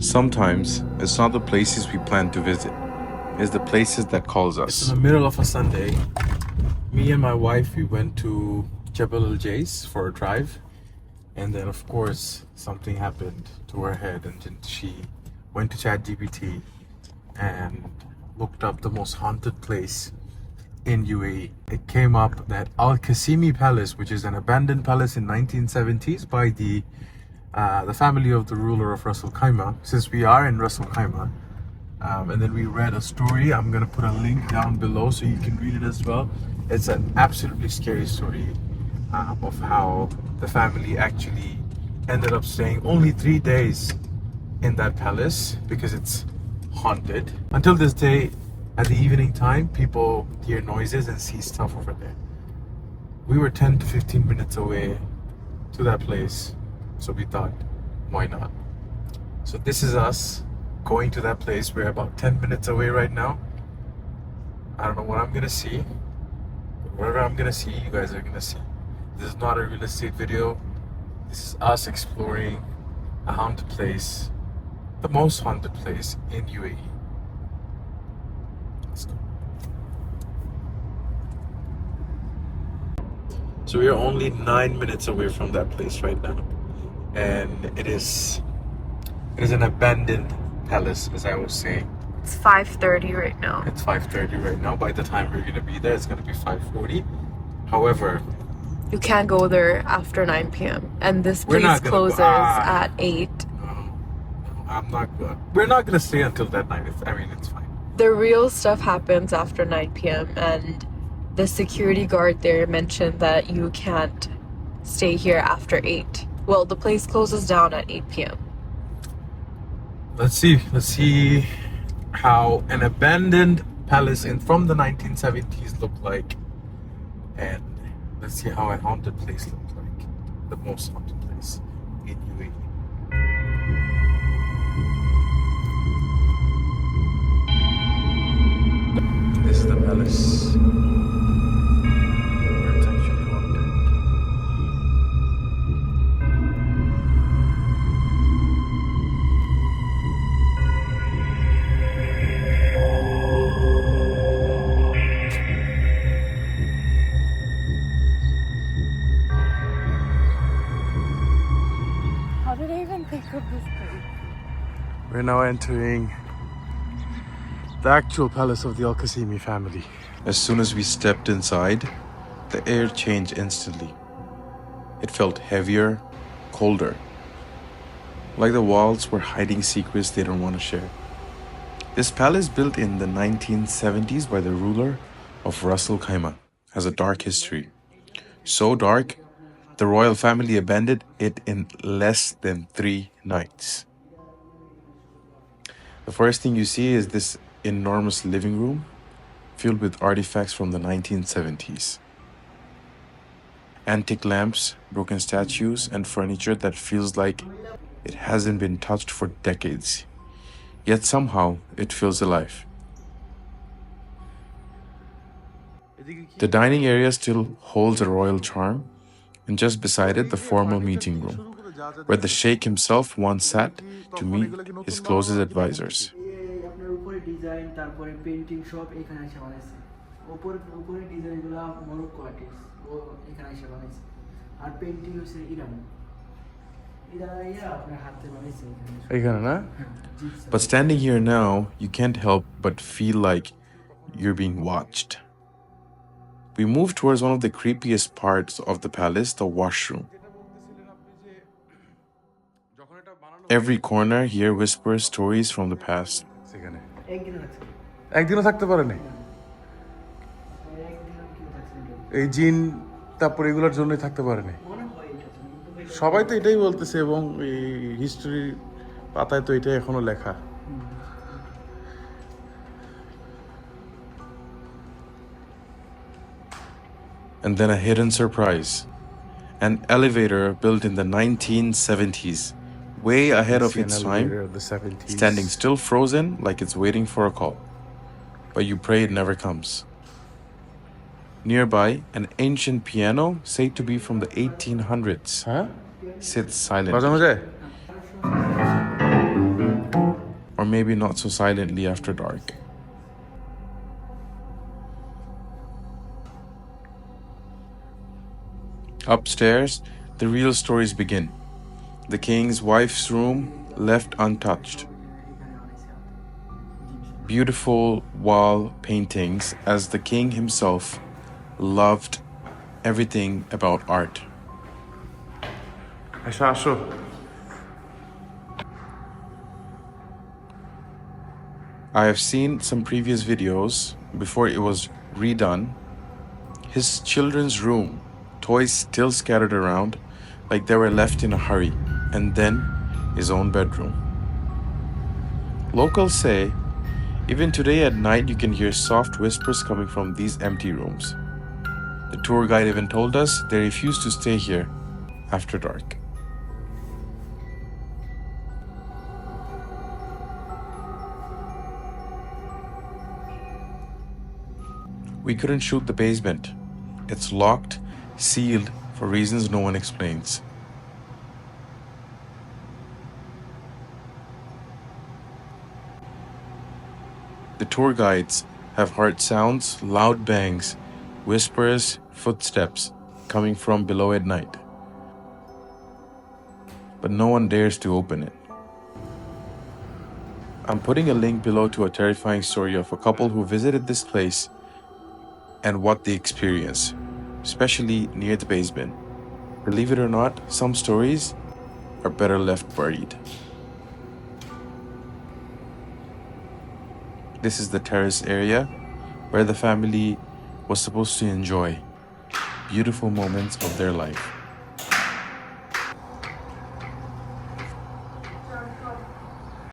Sometimes it's not the places we plan to visit, it's the places that calls It's us. in the middle of a Sunday. Me and my wife, we went to Jebel Al Jais for a drive. And then, of course, something happened to her head, and then she went to ChatGPT and looked up the most haunted place in UAE. It came up that Al Qasimi Palace, which is an abandoned palace in 1970s by the family of the ruler of Ras Al Khaimah. Since we are in Ras Al Khaimah, and then we read a story. I'm gonna put a link down below so you can read it as well. It's an absolutely scary story of how the family actually ended up staying only 3 days in that palace because it's haunted. Until this day, at the evening time, people hear noises and see stuff over there. We were 10 to 15 minutes away to that place, so we thought, why not? So this is us going to that place. We're about 10 minutes away right now. I don't know what I'm gonna see, but whatever I'm gonna see, you guys are gonna see. This is not a real estate video. This is us exploring a haunted place, the most haunted place in UAE. Let's go. So we are only 9 minutes away from that place right now, and it is an abandoned palace, as I was saying. It's 5:30 right now. It's 5:30 right now. By the time we're gonna be there, it's gonna be 5:40. However, You can't go there after 9 p.m. And this We're place not gonna go- closes at 8. I'm not good. We're not gonna stay until that night. It's fine. The real stuff happens after 9 p.m. and the security guard there mentioned that you can't stay here after 8. Well, the place closes down at 8 p.m. Let's see how an abandoned palace from the 1970s looked like, and let's see how a haunted place looks like, the most haunted place in UAE. This is the palace. Where it's actually haunted. How did I even think of this place? We're now entering the actual palace of the Al Qasimi family. As soon as we stepped inside, the air changed instantly. It felt heavier, colder, like the walls were hiding secrets they don't want to share. This palace, built in the 1970s by the ruler of Ras Al Khaimah, has a dark history. So dark, the royal family abandoned it in less than 3 nights. The first thing you see is this enormous living room filled with artifacts from the 1970s. Antique lamps, broken statues, and furniture that feels like it hasn't been touched for decades. Yet somehow it feels alive. The dining area still holds a royal charm, and just beside it, the formal meeting room, where the Sheikh himself once sat to meet his closest advisors. But standing here now, you can't help but feel like you're being watched. We moved towards one of the creepiest parts of the palace, the washroom. Every corner here whispers stories from the past. একদিনও থাকতে পারে নাই এই জিন, তারপর এগুলোর জন্যই থাকতে পারে নাই। সবাই তো এটাই বলতেছে, এবং এই হিস্ট্রি পাতায় তো এটাই এখনো লেখা। And then a hidden surprise. An elevator built in the 1970s, way ahead of its time, standing still frozen like it's waiting for a call. But you pray it never comes. Nearby, an ancient piano, said to be from the 1800s, sits silently. maybe not so silently after dark. Upstairs, the real stories begin. The king's wife's room left untouched. Beautiful wall paintings, as the king himself loved everything about art. I have seen some previous videos before it was redone. His children's room, toys still scattered around like they were left in a hurry, and then his own bedroom. Locals say even today at night you can hear soft whispers coming from these empty rooms. The tour guide even told us they refuse to stay here after dark. We couldn't shoot the basement. It's locked, sealed for reasons no one explains. The tour guides have heard sounds, loud bangs, whispers, footsteps coming from below at night. But no one dares to open it. I'm putting a link below to a terrifying story of a couple who visited this place and what they experienced, especially near the basement. Believe it or not, some stories are better left buried. This is the terrace area where the family was supposed to enjoy beautiful moments of their life.